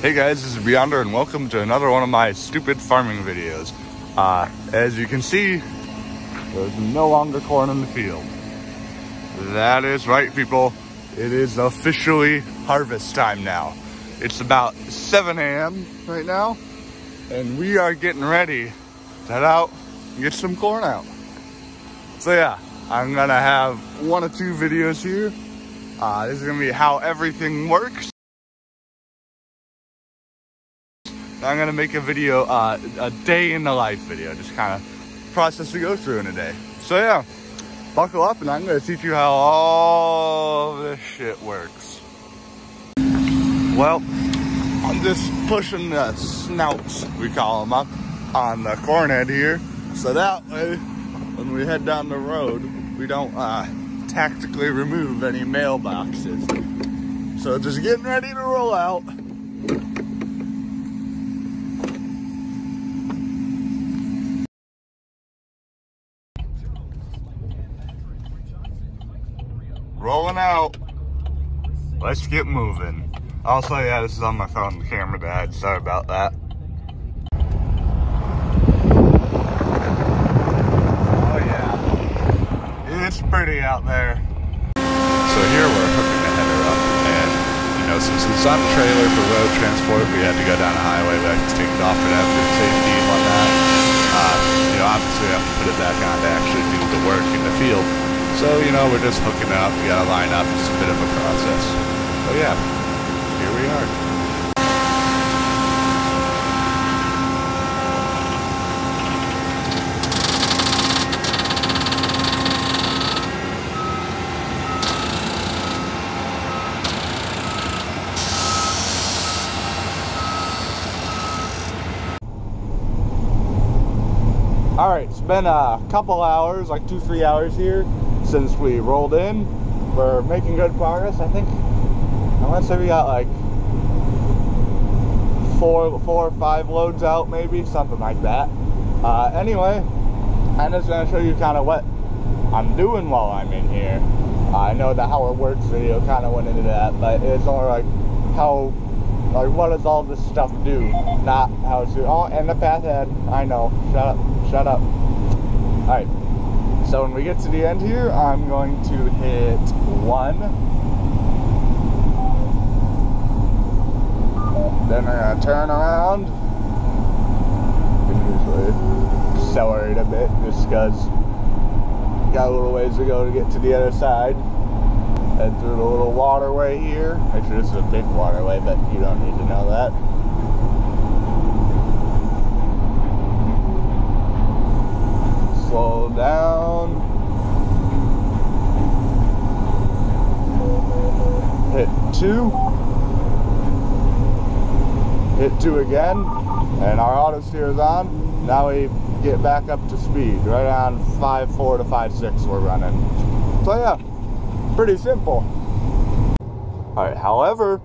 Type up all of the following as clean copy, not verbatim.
Hey guys, this is Beyonder and welcome to another one of my stupid farming videos. As you can see, there's no longer corn in the field. That is right, people. It is officially harvest time now. It's about 7 a.m. right now, and we are getting ready to head out and get some corn out. So yeah, I'm gonna have one or two videos here. This is gonna be how everything works. I'm gonna make a video, a day in the life video, just kind of process to go through in a day. So yeah, buckle up and I'm gonna teach you how all this shit works. Well, I'm just pushing the snouts, we call them, up on the corn head here. So that way, when we head down the road, we don't tactically remove any mailboxes. So just getting ready to roll out. Rolling out. Let's get moving. Also, yeah, this is on my phone. The camera died. Sorry about that. Oh yeah, it's pretty out there. So here we're hooking the header up, and you know, since it's on a trailer for road transport, we had to go down a highway. We had to take it off it after safety and whatnot. You know, obviously we have to put it back on to actually do the work in the field. So, you know, we're just hooking up, we gotta line up, it's a bit of a process. But yeah, here we are. Alright, it's been a couple hours, like 2-3 hours here since we rolled in. We're making good progress. I think I want to say we got like four or five loads out, maybe something like that. Anyway, I'm just going to show you kind of what I'm doing while I'm in here. I know the how it works video kind of went into that, but it's more like how, like, what does all this stuff do, not how it's doing. Oh, and the path ahead. I know. Shut up. Alright. So when we get to the end here, I'm going to hit 1. Then I'm going to turn around. Usually accelerate a bit just because got a little ways to go to get to the other side. Head through the little waterway here. Actually, this is a big waterway, but you don't need to know that. Slow down. Hit 2. Hit 2 again. And our auto steer is on. Now we get back up to speed. Right around 5.4 to 5.6 we're running. So yeah, pretty simple. Alright, however,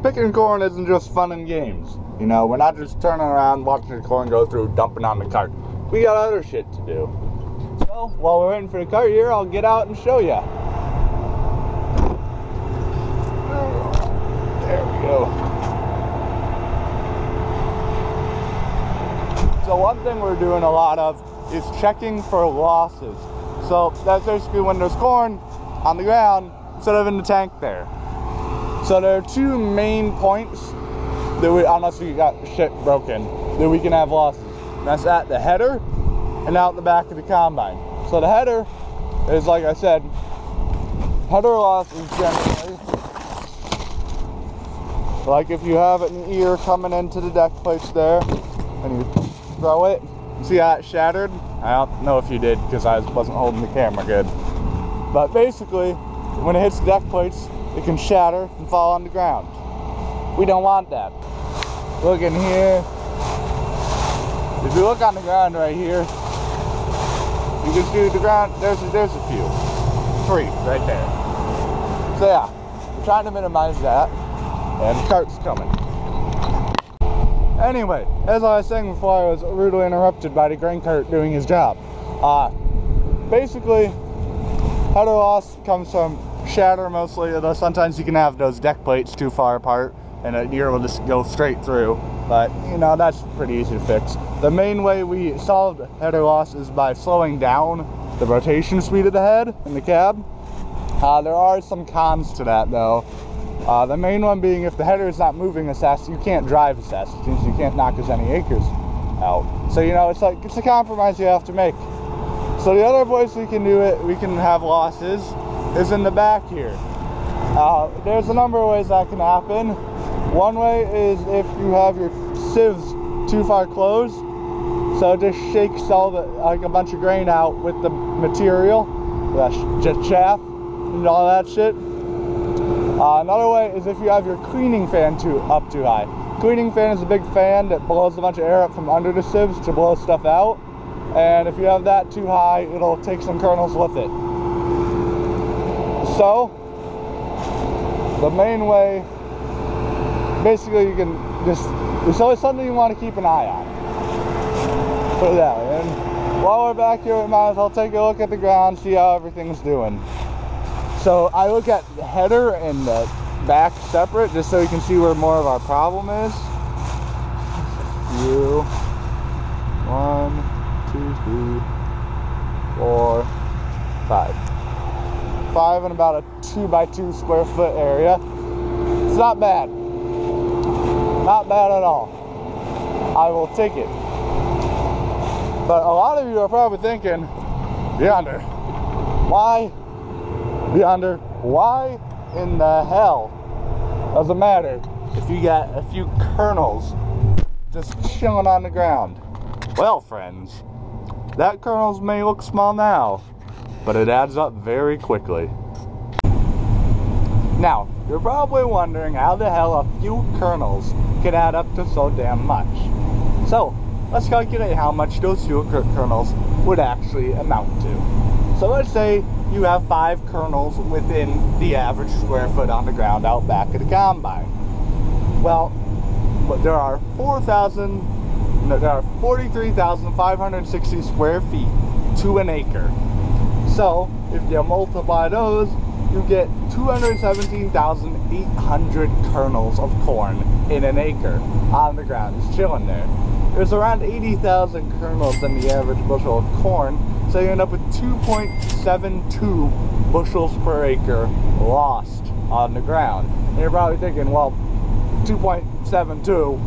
picking corn isn't just fun and games. You know, we're not just turning around, watching the corn go through, dumping on the cart. We got other shit to do. So, while we're waiting for the cart here, I'll get out and show ya. There we go. So one thing we're doing a lot of is checking for losses. So that's basically when there's corn on the ground instead of in the tank there. So there are 2 main points that we, unless we got shit broken, that we can have losses. That's at the header and out the back of the combine. So the header is, like I said, header loss is generally like if you have an ear coming into the deck plates there and you throw it. See how it shattered? I don't know if you did because I wasn't holding the camera good. But basically, when it hits the deck plates, it can shatter and fall on the ground. We don't want that. Look in here. If you look on the ground right here, you can see the ground, there's a few. 3 right there. So yeah, we're trying to minimize that. And the cart's coming. Anyway, as I was saying before, I was rudely interrupted by the grain cart doing his job. Basically, header loss comes from shatter mostly, although sometimes you can have those deck plates too far apart and an ear will just go straight through. But, you know, that's pretty easy to fix. The main way we solved header loss is by slowing down the rotation speed of the head in the cab. There are some cons to that, though. The main one being if the header is not moving as fast, you can't drive as fast. It means you can't knock as many acres out. So, you know, it's a compromise you have to make. So the other place we can do it, we can have losses, is in the back here. There's a number of ways that can happen. One way is if you have your sieves too far closed, so it just shakes all the, like a bunch of grain out with the material, the chaff and all that shit. Another way is if you have your cleaning fan up too high. Cleaning fan is a big fan that blows a bunch of air up from under the sieves to blow stuff out. And if you have that too high, it'll take some kernels with it. So, the main way, basically you can just, it's always something you want to keep an eye on. Put it that way. And while we're back here, we might as well take a look at the ground, see how everything's doing. So I look at the header and the back separate, just so you can see where more of our problem is. 1, 2, 3, 4, 5. 5 in about a 2x2 square foot area. It's not bad. Not bad at all. I will take it. But a lot of you are probably thinking, Beyonder, why in the hell does it matter if you got a few kernels just chilling on the ground? Well, friends, that kernels may look small now, but it adds up very quickly. Now, you're probably wondering how the hell a few kernels can add up to so damn much. So, let's calculate how much those few kernels would actually amount to. So let's say you have 5 kernels within the average square foot on the ground out back of the combine. Well, but there are 43,560 square feet to an acre. So if you multiply those, you get 217,800 kernels of corn in an acre on the ground, just chilling there. There's around 80,000 kernels in the average bushel of corn, so you end up with 2.72 bushels per acre lost on the ground. And you're probably thinking, well, 2.72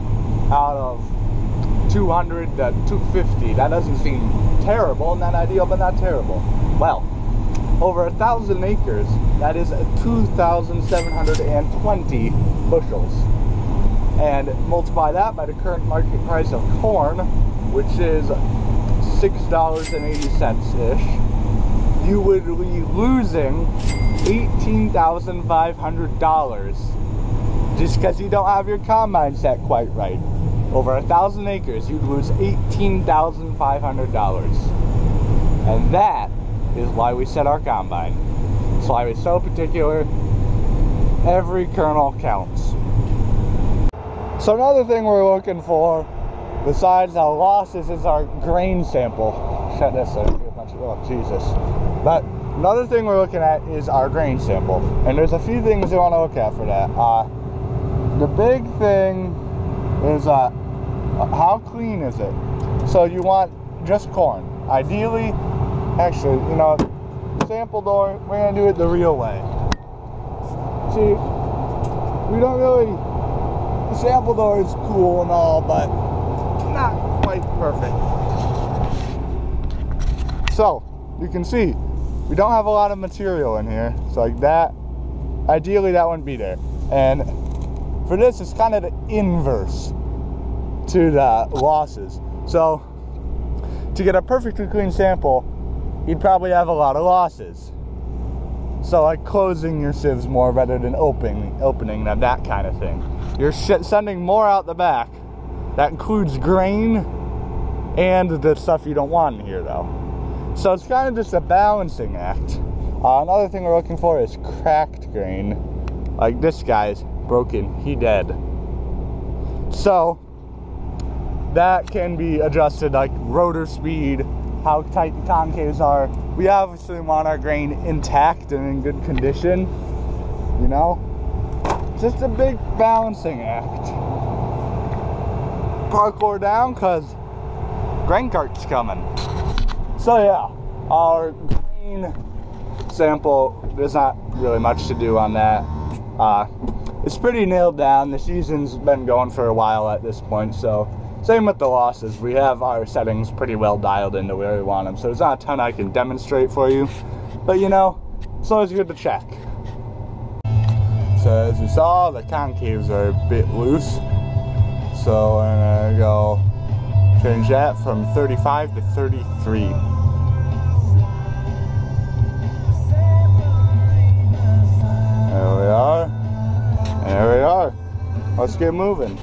out of 200 to 250, that doesn't seem terrible, not ideal, but not terrible. Well, over 1,000 acres, that is 2,720 bushels. And multiply that by the current market price of corn, which is $6.80-ish, you would be losing $18,500 just because you don't have your combine set quite right. Over 1,000 acres, you'd lose $18,500. And that is why we set our combine. That's why we're so particular. Every kernel counts. So another thing we're looking for, besides our losses, is our grain sample. Shut this up. Oh, Jesus. But another thing we're looking at is our grain sample. And there's a few things you want to look at for that. The big thing is how clean is it? So you want just corn. Ideally, actually, you know, sample door, we're going to do it the real way. See, we don't really, the sample door is cool and all, but not quite perfect. So, you can see, we don't have a lot of material in here. So like that, ideally that wouldn't be there. And for this, it's kind of the inverse to the losses. So, to get a perfectly clean sample, you'd probably have a lot of losses. So like closing your sieves more rather than opening them, that kind of thing. You're sending more out the back. That includes grain and the stuff you don't want in here though. So it's kind of just a balancing act. Another thing we're looking for is cracked grain. Like this guy's broken, he dead. So that can be adjusted, like rotor speed, how tight the concaves are. We obviously want our grain intact and in good condition, you know? just a big balancing act. Parkour down, cause grain cart's coming. So yeah, our grain sample, there's not really much to do on that. It's pretty nailed down. The season's been going for a while at this point, so same with the losses. We have our settings pretty well dialed into where we want them, so there's not a ton I can demonstrate for you, but you know, it's always good to check. So as you saw, the concaves are a bit loose, so I'm gonna go change that from 35 to 33. There we are. There we are. Let's get moving.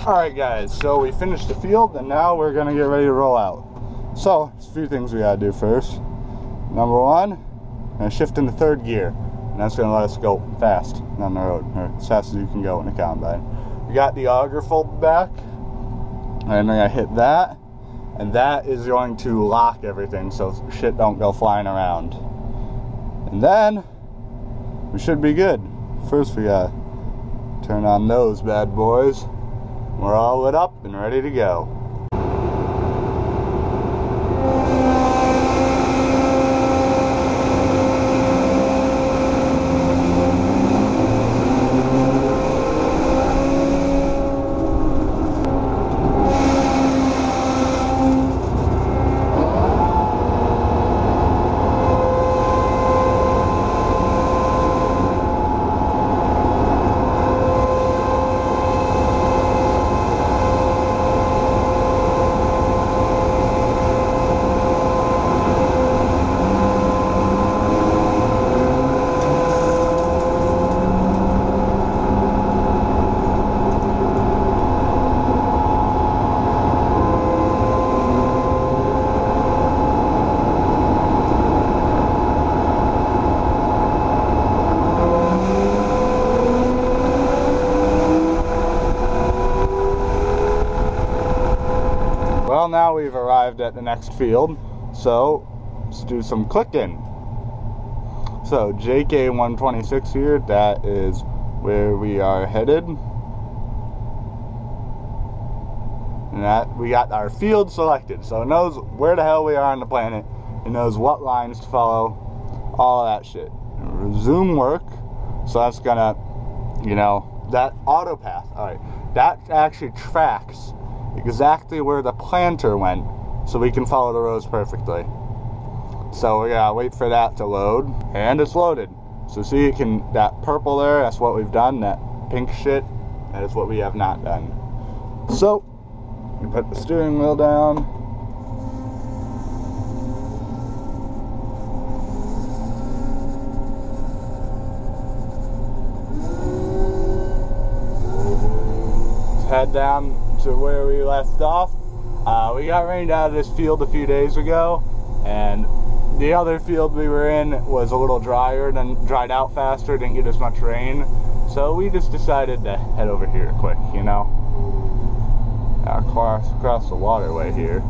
Alright guys, so we finished the field and now we're gonna get ready to roll out. So, there's a few things we gotta do first. Number one, I'm gonna shift into third gear, and that's gonna let us go fast down the road, or as fast as you can go in a combine. We got the auger folded back, and I'm gonna hit that, and that is going to lock everything so shit don't go flying around. And then, we should be good. First we gotta turn on those bad boys. We're all lit up and ready to go. Well, now we've arrived at the next field, so let's do some clicking. So JK 126 here, that is where we are headed. And that we got our field selected, so it knows where the hell we are on the planet. It knows what lines to follow, all of that shit. Resume work, so that's gonna, you know, that auto path. Alright, that actually tracks exactly where the planter went, so we can follow the rows perfectly. So we gotta wait for that to load, and it's loaded. So see, it can, that purple there, that's what we've done. That pink shit, that is what we have not done. So we put the steering wheel down. Let's head down to where we left off. We got rained out of this field a few days ago, and the other field we were in was a little drier, dried out faster, didn't get as much rain, so we just decided to head over here quick, you know, across the waterway here.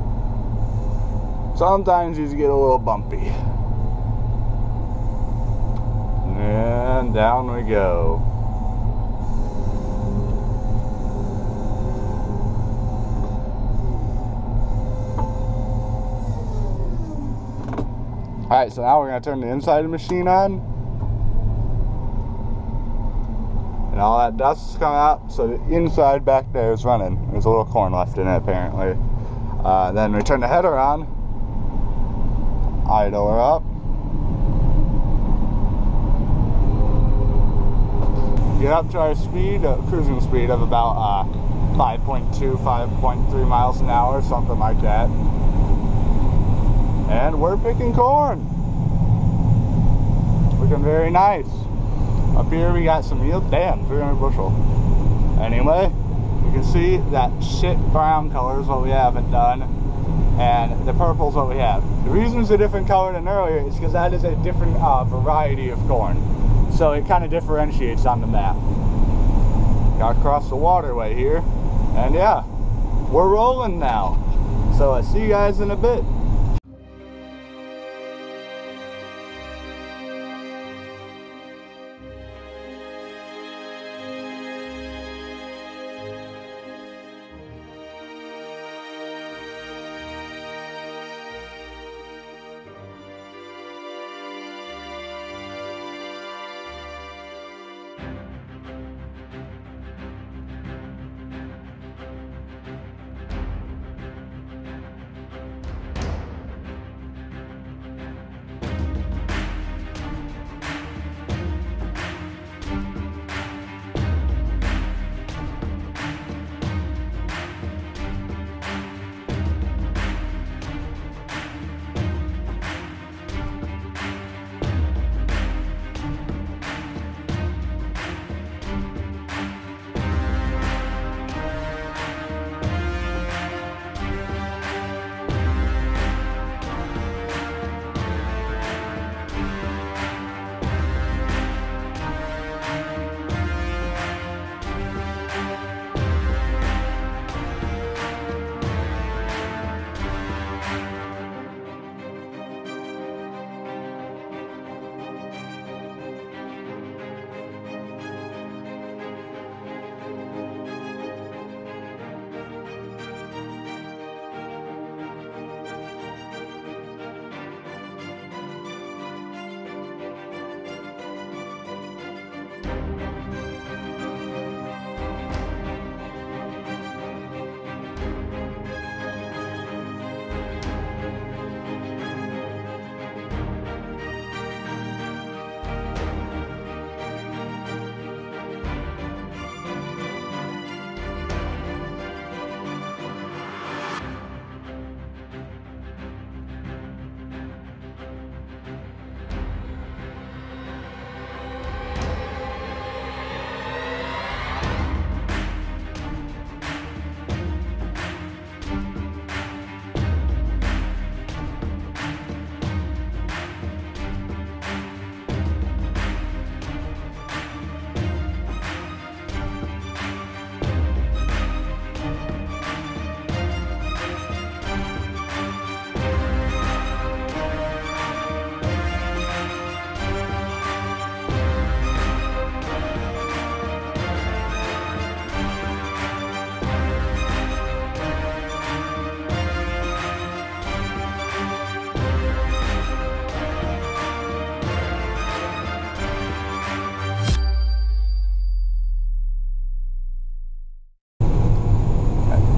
Sometimes these get a little bumpy, and down we go. Alright, so now we're going to turn the inside of the machine on. And and all that dust is coming out, so the inside back there is running. There's a little corn left in it apparently. Then we turn the header on, idle her up, get up to our speed, cruising speed of about 5.2, 5.3 miles an hour, something like that. And we're picking corn. Looking very nice. Up here we got some yield. Damn, 300 bushel. Anyway, you can see that shit brown color is what we haven't done, and the purple is what we have. The reason it's a different color than earlier is because that is a different variety of corn. So it kind of differentiates on the map. Got across the waterway here, and yeah, we're rolling now. So I'll see you guys in a bit.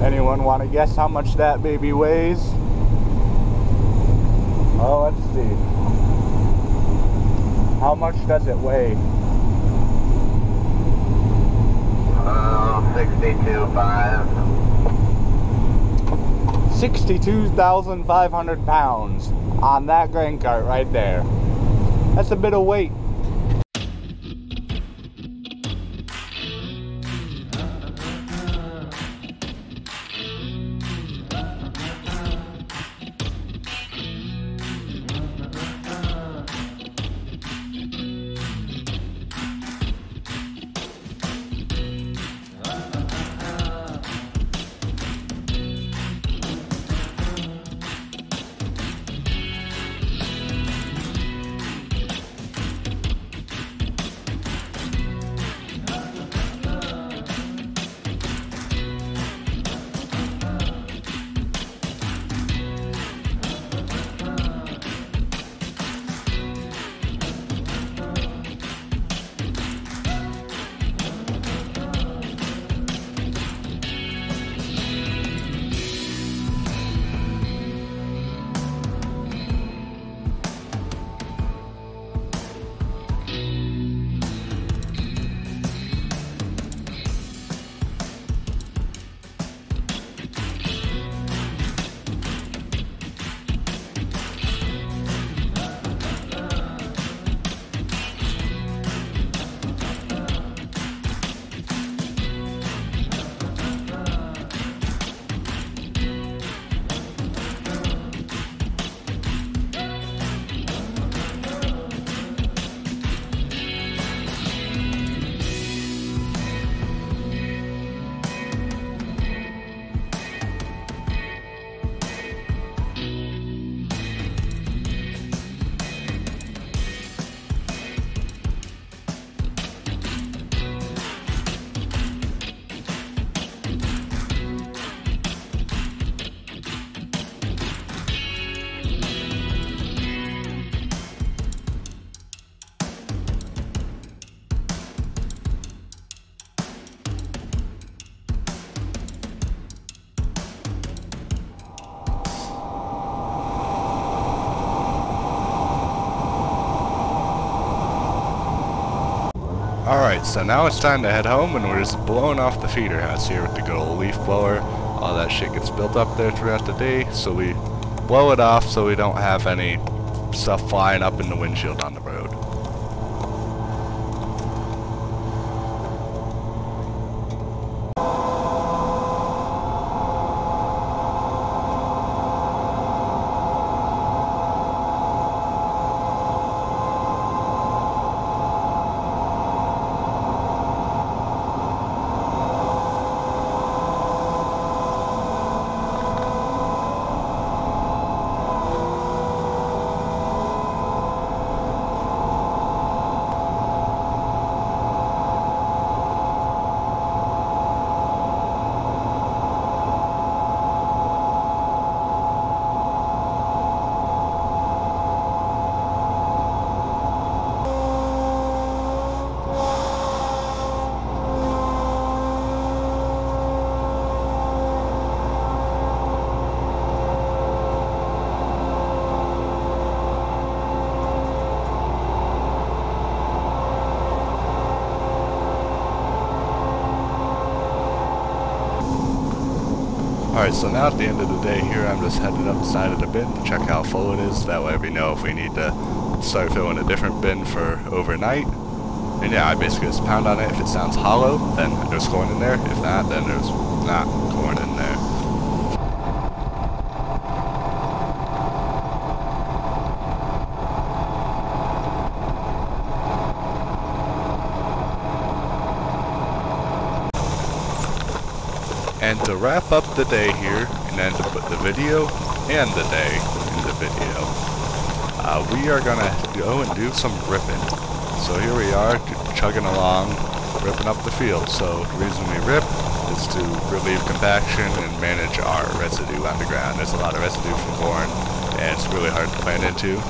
Anyone want to guess how much that baby weighs? Oh, let's see. How much does it weigh? 62.5. 62,500 pounds on that grain cart right there. That's a bit of weight. Alright, so now it's time to head home, and we're just blowing off the feeder house here with the good old leaf blower. All that shit gets built up there throughout the day, so we blow it off so we don't have any stuff flying up in the windshield on the road. Alright, so now at the end of the day here, I'm just headed up the side of the bin to check how full it is. That way we know if we need to start filling a different bin for overnight. And yeah, I basically just pound on it. If it sounds hollow, then there's corn in there. If not, then there's not corn in there. And to wrap up the day here, and then to put the video and the day in the video, we are gonna go and do some ripping. So here we are, chugging along, ripping up the field. So the reason we rip is to relieve compaction and manage our residue on the ground. There's a lot of residue from corn, and it's really hard to plant into.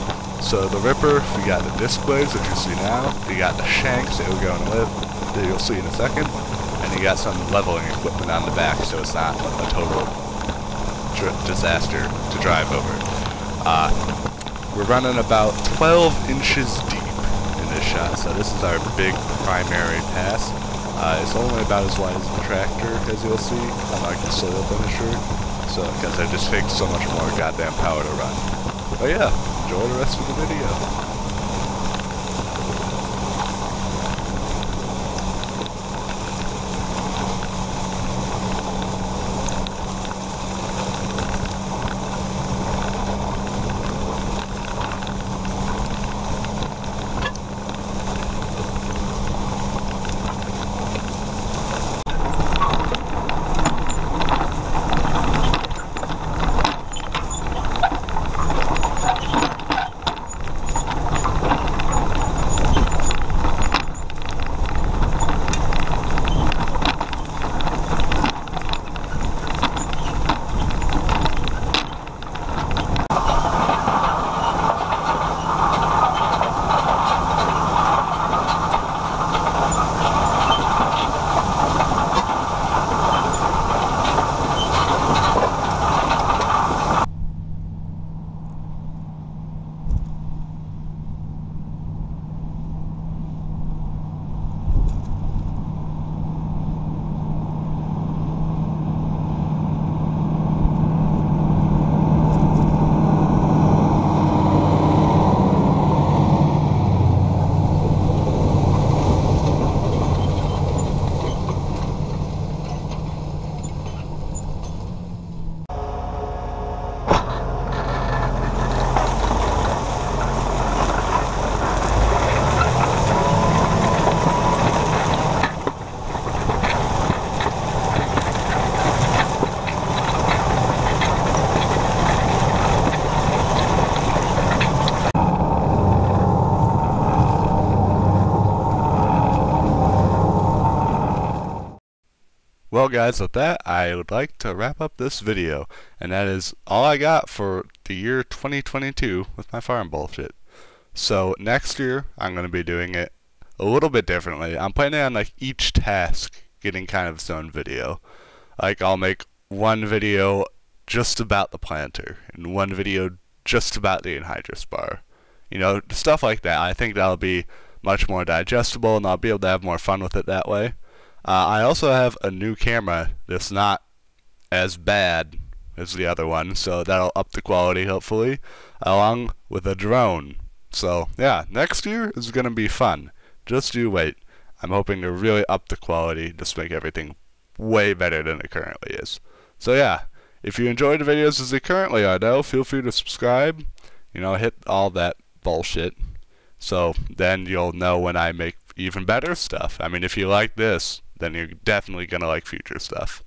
So the ripper, we got the disc blades that you see now, we got the shanks that we're going with, that you'll see in a second. And you got some leveling equipment on the back, so it's not a total disaster to drive over. We're running about 12 inches deep in this shot, so this is our big primary pass. It's only about as wide as the tractor, as you'll see, unlike the soil finisher, so because it just takes so much more goddamn power to run. But yeah, enjoy the rest of the video. Well guys, with that, I would like to wrap up this video, and that is all I got for the year 2022 with my farm bullshit. So next year, I'm going to be doing it a little bit differently. I'm planning on like each task getting kind of its own video. Like I'll make one video just about the planter, and one video just about the anhydrous bar. You know, stuff like that. I think that'll be much more digestible, and I'll be able to have more fun with it that way. I also have a new camera that's not as bad as the other one, so that'll up the quality hopefully, along with a drone. So yeah, next year is going to be fun. Just you wait. I'm hoping to really up the quality, just make everything way better than it currently is. So yeah, if you enjoy the videos as they currently are though, feel free to subscribe, hit all that bullshit, so then you'll know when I make even better stuff. I mean, if you like this, then you're definitely gonna like future stuff.